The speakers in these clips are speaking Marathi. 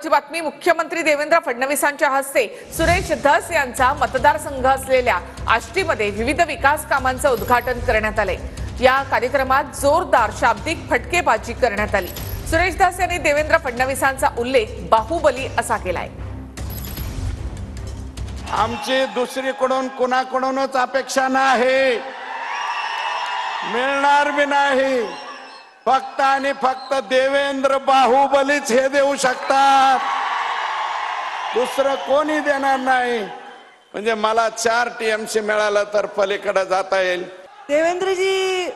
महत्त्वाची बातमी, मुख्यमंत्री देवेंद्र फडणवीसांच्या हस्ते सुरेश धस यांचा मतदारसंघ असलेल्या आष्टीमध्ये विविध विकास कामांचं उद्घाटन करण्यात आले। या कार्यक्रमात जोरदार शाब्दिक फटकेबाजी करण्यात आली। सुरेश धस यांनी देवेंद्र फडणवीसांचा उल्लेख बाहुबली असा केलाय। आमची दुसरीकडून कुणाकडूनच अपेक्षा नाही, मिळणार भी नाही। फक्त आणि फक्त देवेंद्र बाहुबलीच हे देऊ शकतात, दुसरं कोणी देणार नाही। म्हणजे मला 4 टीएमसी मिळालं तर पलीकडे जाता येईल। देवेंद्रजी,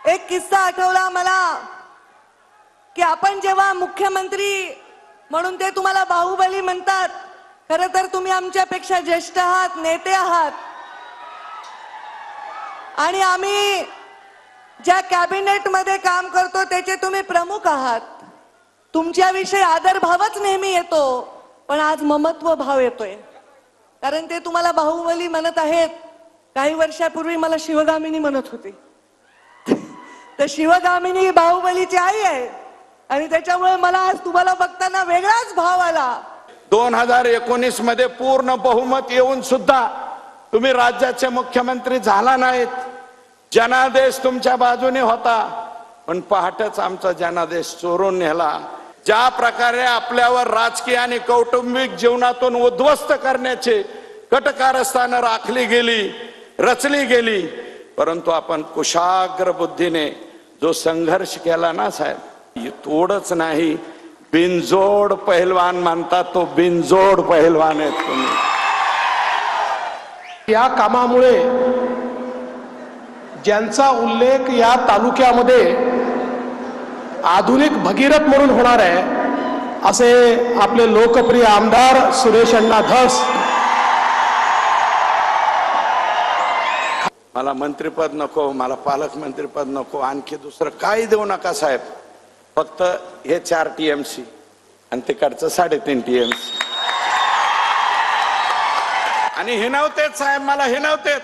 एक किस्सा आठवला मला की आपण जेव्हा मुख्यमंत्री म्हणून ते तुम्हाला बाहुबली म्हणतात, खरं तर तुम्ही आमच्यापेक्षा ज्येष्ठ आहात, नेते आहात। आणि आम्ही ज्या कॅबिनेट मध्ये काम करतो त्याचे तुम्ही प्रमुख आहात। तुमच्याविषयी आदर भावच नेहमी येतो, पण आज ममत्व भाव येतोय, कारण ते तुम्हाला बाहुबली म्हणत आहेत। काही वर्षापूर्वी मला शिवगामिनी म्हणत होती, तर शिवगामिनी बाहुबलीची आई आहे आणि त्याच्यामुळे मला आज तुम्हाला बघताना वेगळाच भाव आला। 2019 मध्ये पूर्ण बहुमत येऊन सुद्धा तुम्ही राज्याचे मुख्यमंत्री झाला नाहीत। जनादेश तुमच्या बाजूने होता, पण पहाटच आमचा जनादेश चोरून नेला। ज्या प्रकारे आपल्यावर राजकीय आणि कौटुंबिक जीवनातून उद्ध्वस्त करण्याचे कटकारस्थानं राखली गेली, रचली गेली, परंतु आपण कुशाग्र बुद्धीने जो संघर्ष केला ना साहेब, तोडच नाही, बिनजोड पहिलवान मानतात, तो बिनजोड पहिलवान आहे तुम्ही। या कामामुळे ज्यांचा उल्लेख या तालुक्यामध्ये आधुनिक भगीरथ म्हणून होणार आहे, असे आपले लोकप्रिय आमदार सुरेश अण्णा धस। मला मंत्रिपद नको, मला पालकमंत्रीपद नको, आणखी दुसरं काही देऊ नका साहेब, फक्त हे 4 टीएमसी आणि तिकडचं 3.5 टीएमसी। आणि हे नव्हतेच साहेब, मला हे नव्हतेच।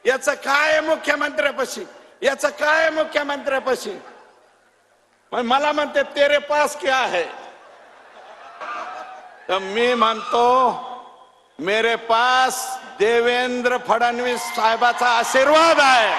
याचं काय मुख्यमंत्र्यापाशी, याचं काय मुख्यमंत्र्यापाशी? मला म्हणते तेरे पास क्या है, तर मी म्हणतो मेरे पास देवेंद्र फडणवीस साहेबाचा आशीर्वाद आहे।